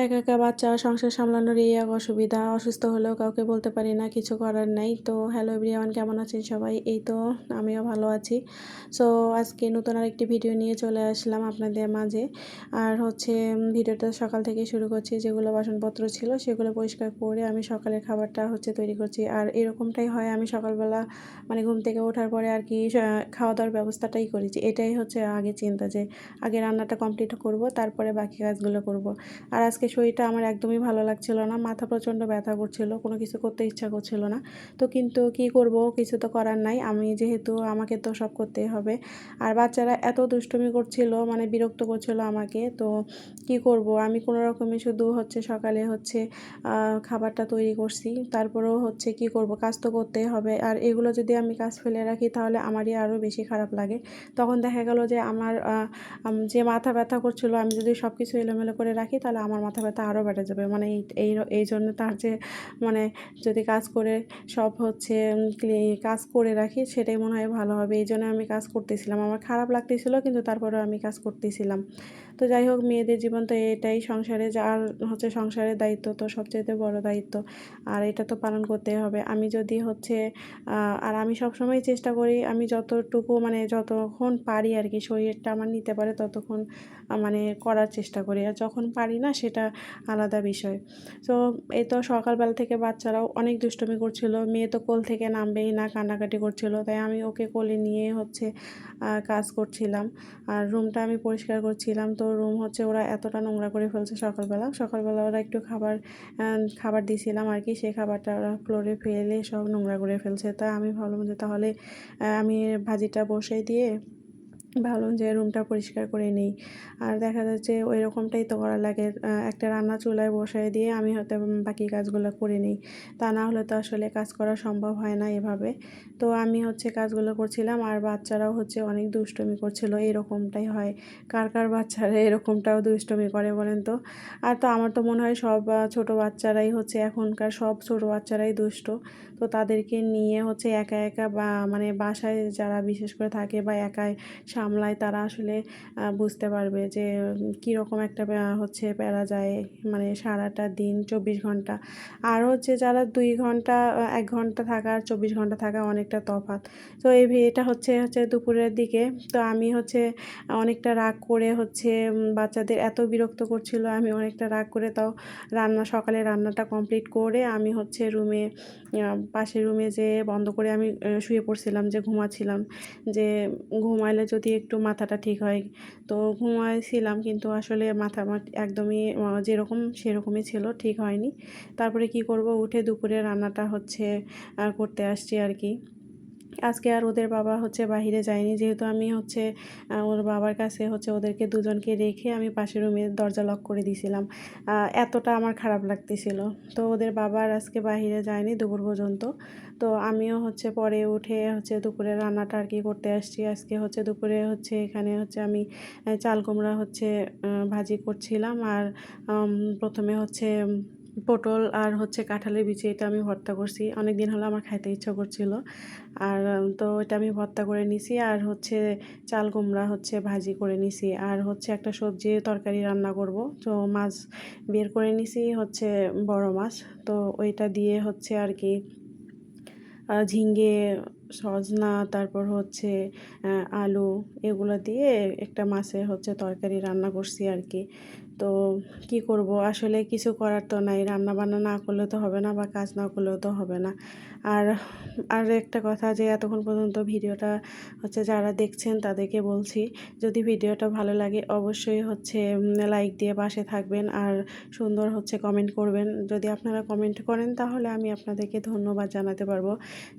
একা একা বাচ্চা সংসার সামলানোর এই এক অসুবিধা। অসুস্থ হলেও কাউকে বলতে পারি না, কিছু করার নাই। তো হ্যালো এভরিওয়ান, কেমন আছেন সবাই? এই তো আমিও ভালো আছি। সো আজকে নতুন আরেকটি ভিডিও নিয়ে চলে আসলাম আপনাদের মাঝে। আর হচ্ছে ভিডিওটা সকাল থেকে শুরু করছি। যেগুলো বাসনপত্র ছিল সেগুলো পরিষ্কার করে আমি সকালের খাবারটা হচ্ছে তৈরি করছি। আর এরকমটাই হয়, আমি সকালবেলা মানে ঘুম থেকে ওঠার পরে আর কি খাওয়া দাওয়ার ব্যবস্থাটাই করেছি। এটাই হচ্ছে আগে চিন্তা যে আগে রান্নাটা কমপ্লিট করব, তারপরে বাকি কাজগুলো করব। আর আজকে শরীরটা আমার একদমই ভালো লাগছিল না, মাথা প্রচণ্ড ব্যথা করছিল, কোনো কিছু করতে ইচ্ছা করছিল না। তো কিন্তু কি করব, কিছু তো করার নাই, আমি যেহেতু আমাকে তো সব করতেই হবে। আর বাচ্চারা এত দুষ্টুমি করছিল, মানে বিরক্ত করছিল আমাকে। তো কি করব, আমি কোনো রকমে শুধু হচ্ছে সকালে হচ্ছে খাবারটা তৈরি করছি। তারপরেও হচ্ছে কি করব, কাজ তো করতেই হবে। আর এগুলো যদি আমি কাজ ফেলে রাখি তাহলে আমারই আরও বেশি খারাপ লাগে। তখন দেখা গেল যে আমার যে মাথা ব্যথা করছিল, আমি যদি সব কিছু এলোমেলো করে রাখি তাহলে আমার মাথা ব্যথা আরও বেড়ে যাবে। মানে এই জন্য তার যে মানে যদি কাজ করে সব হচ্ছে কাজ করে রাখি সেটাই মনে হয় ভালো হবে। এই জন্য আমি কাজ করতেছিলাম, আমার খারাপ লাগতেছিল কিন্তু তারপরেও আমি কাজ করতেছিলাম। তো যাই হোক, মেয়েদের জীবন তো এটাই, সংসারে যার হচ্ছে সংসারের দায়িত্ব তো সবচেয়ে বড় দায়িত্ব। আর এটা তো পালন করতেই হবে। আমি যদি হচ্ছে আর আমি সবসময় চেষ্টা করি, আমি যতটুকু মানে যতক্ষণ পারি আর কি শরীরটা আমার নিতে পারে ততক্ষণ মানে করার চেষ্টা করি। আর যখন পারি না সেটা আলাদা বিষয়। তো এই তো সকালবেলা থেকে বাচ্চারাও অনেক দুষ্টুমি করছিল, মেয়ে তো কোল থেকে নামবেই না, কান্নাকাটি করছিল। তাই আমি ওকে কোলে নিয়ে হচ্ছে কাজ করছিলাম। আর রুমটা আমি পরিষ্কার করছিলাম। তো রুম হচ্ছে ওরা এতটা নোংরা করে ফেলছে সকালবেলা ওরা একটু খাবার দিয়েছিলাম আর কি, সেই খাবারটা ওরা ফ্লোরে ফেলে সব নোংরা করে ফেলছে। তা আমি ভাবলাম যে তাহলে আমি ভাজিটা বসাই দিয়ে ভাবলাম যে রুমটা পরিষ্কার করে নিই। আর দেখা যাচ্ছে ওই রকমটাই তো করা লাগে, একটা রান্না চুলায় বসায় দিয়ে আমি হয়তো বাকি কাজগুলো করে নিই। তা না হলে তো আসলে কাজ করা সম্ভব হয় না এভাবে। তো আমি হচ্ছে কাজগুলো করছিলাম আর বাচ্চারাও হচ্ছে অনেক দুষ্টুমি করছিল। এরকমটাই হয়, কার কার বাচ্চারা এরকমটাও দুষ্টুমি করে বলেন তো? আর তো আমার তো মনে হয় সব ছোট বাচ্চারাই হচ্ছে, এখনকার সব ছোট বাচ্চারাই দুষ্ট। তো তাদেরকে নিয়ে হচ্ছে একা একা বা মানে বাসায় যারা বিশেষ করে থাকে বা একাই সামলায় তারা আসলে বুঝতে পারবে যে কীরকম একটা হচ্ছে প্যারা যায়, মানে সারাটা দিন 24 ঘন্টা। আর হচ্ছে যারা 2 ঘন্টা 1 ঘন্টা থাকা আর 24 ঘন্টা থাকা অনেকটা তফাৎ। তো এটা হচ্ছে দুপুরের দিকে। তো আমি হচ্ছে অনেকটা রাগ করে হচ্ছে বাচ্চাদের এত বিরক্ত করছিল, আমি অনেকটা রাগ করে তাও সকালে রান্নাটা কমপ্লিট করে আমি হচ্ছে পাশের রুমে যেয়ে বন্ধ করে আমি শুয়ে পড়ছিলাম, যে ঘুমাচ্ছিলাম, যে ঘুমাইলে যদি একটু মাথাটা ঠিক হয়। তো ঘুমাইছিলাম কিন্তু আসলে মাথা আমার একদমই যেরকম সেরকমই ছিল, ঠিক হয়নি। তারপরে কি করব, উঠে দুপুরে রান্নাটা হচ্ছে করতে আসছি আর কি। আজকে আর ওদের বাবা হচ্ছে বাহিরে যায়নি, যেহেতু আমি হচ্ছে ওর বাবার কাছে হচ্ছে ওদেরকে দুজনকে রেখে আমি পাশের রুমের দরজা লক করে দিয়েছিলাম। এতটা আমার খারাপ লাগতেছিল। তো ওদের বাবা আর আজকে বাহিরে যায়নি দুপুর পর্যন্ত। তো আমিও হচ্ছে পরে উঠে হচ্ছে দুপুরে রান্নাটা আর কি করতে আসছি। আজকে হচ্ছে দুপুরে হচ্ছে এখানে হচ্ছে আমি চাল কুমড়া হচ্ছে ভাজি করছিলাম। আর প্রথমে হচ্ছে পটল আর হচ্ছে কাঁঠালের বিচি, এটা আমি ভর্তা করছি, অনেক দিন হলো আমার খাইতে ইচ্ছা করছিল। আর তো এটা আমি ভর্তা করে নিছি। আর হচ্ছে চাল কুমড়া হচ্ছে ভাজি করে নিছি। আর হচ্ছে একটা সবজি তরকারি রান্না করব। তো মাছ বের করে নিছি, হচ্ছে বড় মাছ। তো ওইটা দিয়ে হচ্ছে আর কি ঝিঙ্গে, সজনা, তারপর হচ্ছে আলু, এগুলো দিয়ে একটা মাছের হচ্ছে তরকারি রান্না করছি আর কি। তো কি করব, আসলে কিছু করার তো নাই, রান্না বান্না না করলে তো হবে না বা কাজ না করলেও তো হবে না। আর আর একটা কথা, যে এতক্ষণ পর্যন্ত ভিডিওটা হচ্ছে যারা দেখছেন তাদেরকে বলছি, যদি ভিডিওটা ভালো লাগে অবশ্যই হচ্ছে লাইক দিয়ে পাশে থাকবেন আর সুন্দর হচ্ছে কমেন্ট করবেন। যদি আপনারা কমেন্ট করেন তাহলে আমি আপনাদেরকে ধন্যবাদ জানাতে পারবো।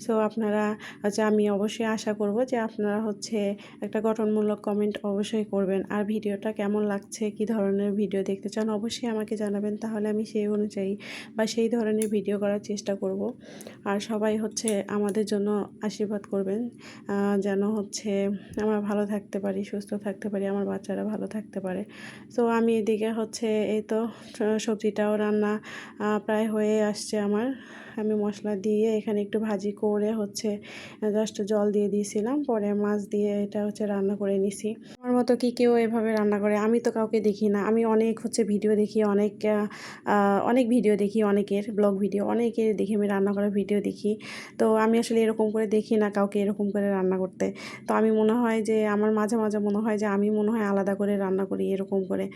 সো আপনারা হচ্ছে, আমি অবশ্যই আশা করব যে আপনারা হচ্ছে একটা গঠনমূলক কমেন্ট অবশ্যই করবেন। আর ভিডিওটা কেমন লাগছে, কী ধরনের ভিডিও দেখতে চান অবশ্যই আমাকে জানাবেন, তাহলে আমি সেই অনুযায়ী বা সেই ধরনের ভিডিও করার চেষ্টা করব। আর সবাই হচ্ছে আমাদের জন্য আশীর্বাদ করবেন, যেন হচ্ছে আমরা ভালো থাকতে পারি, সুস্থ থাকতে পারি, আমার বাচ্চারা ভালো থাকতে পারে। তো আমি এদিকে হচ্ছে এই তো সবজিটাও রান্না প্রায় হয়ে আসছে আমার। আমি মশলা দিয়ে এখানে একটু ভাজি করে হচ্ছে জাস্ট জল দিয়ে দিয়েছিলাম, পরে মাছ দিয়ে এটা হচ্ছে রান্না করে নিছি। আমার মতো কি কেউ এভাবে রান্না করে? আমি তো কাউকে দেখি না। আমি অনেক হচ্ছে ভিডিও দেখি, অনেক ভিডিও দেখি, অনেকের ব্লগ ভিডিও অনেকের দেখি, আমি রান্না করার ভিডিও দেখি। তো আমি আসলে এরকম করে দেখি না কাউকে এরকম করে রান্না করতে। তো আমি মনে হয় যে আমার মাঝে মাঝে মনে হয় যে আমি মনে হয় আলাদা করে রান্না করি এরকম করে।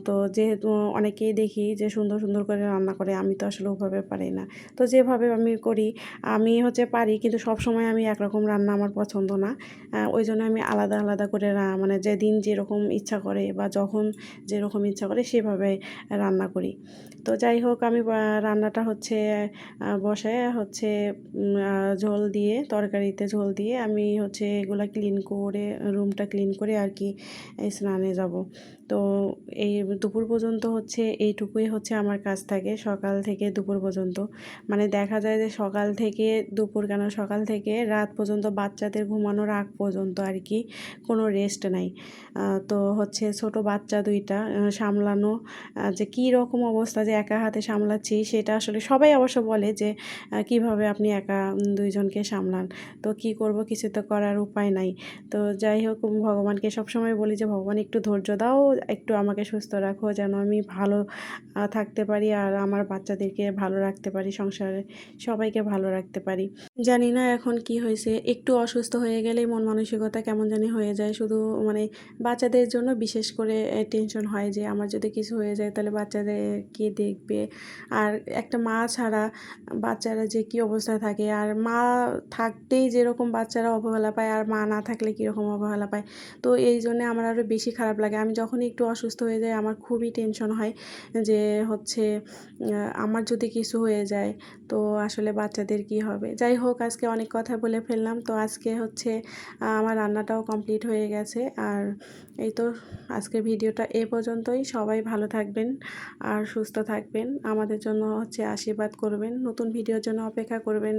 তো যেহেতু অনেকেই দেখি যে সুন্দর সুন্দর করে রান্না করে, আমি তো আসলে ওভাবে পারি না। তো যেভাবে আমি করি আমি হচ্ছে পারি, কিন্তু সবসময় আমি একরকম রান্না আমার পছন্দ না। ওই জন্য আমি আলাদা আলাদা করে মানে যেদিন যেরকম ইচ্ছা করে বা যখন যেরকম ইচ্ছা করে সেভাবে রান্না করি। তো যাই হোক, আমি রান্নাটা হচ্ছে বসায় হচ্ছে ঝোল দিয়ে, তরকারিতে ঝোল দিয়ে আমি হচ্ছে এগুলা ক্লিন করে, রুমটা ক্লিন করে আর কি স্নানে যাব। তো এই দুপুর পর্যন্ত হচ্ছে এইটুকুই হচ্ছে আমার কাজ থাকে, সকাল থেকে দুপুর পর্যন্ত। মানে দেখা যায় যে সকাল থেকে দুপুর কেন, সকাল থেকে রাত পর্যন্ত বাচ্চাদের ঘুমানোর আগ পর্যন্ত আর কি কোনো রেস্ট নাই। তো হচ্ছে ছোট বাচ্চা দুইটা সামলানো, যে কী রকম অবস্থা, যে একা হাতে সামলাচ্ছি সেটা আসলে সবাই অবশ্য বলে যে কিভাবে আপনি একা দুইজনকে সামলান। তো কি করব, কিছু তো করার উপায় নাই। তো যাই হোক, ভগবানকে সবসময় বলি যে ভগবান একটু ধৈর্য দাও, একটু আমাকে সুস্থ রাখো, যেন আমি ভালো থাকতে পারি আর আমার বাচ্চাদেরকে ভালো রাখতে পারি, সংসারে সবাইকে ভালো রাখতে পারি। জানি না এখন কি হয়েছে, একটু অসুস্থ হয়ে গেলেই মন মানসিকতা কেমন জানি হয়ে যায়। শুধু মানে বাচ্চাদের জন্য বিশেষ করে টেনশন হয় যে আমার যদি কিছু হয়ে যায় তাহলে বাচ্চাদের কে দেখবে। আর একটা মা ছাড়া বাচ্চারা যে কী অবস্থায় থাকে, আর মা থাকতেই যেরকম বাচ্চারা অবহেলা পায়, আর মা না থাকলে কীরকম অবহেলা পায়। তো এই জন্যে আমার আরও বেশি খারাপ লাগে। আমি যখনই একটু অসুস্থ হয়ে যাই আমার খুবই টেনশন হয় যে হচ্ছে আমার যদি কিছু হয়ে যায় তো আসলে বাচ্চাদের কি হবে। যাই হোক, আজকে অনেক কথা বলে ফেললাম। তো আজকে হচ্ছে আমার রান্নাটাও কমপ্লিট হয়ে গেছে। আর এই তো আজকের ভিডিওটা এ পর্যন্তই। সবাই ভালো থাকবেন আর সুস্থ থাকবেন, আমাদের জন্য হচ্ছে আশীর্বাদ করবেন, নতুন ভিডিওর জন্য অপেক্ষা করবেন।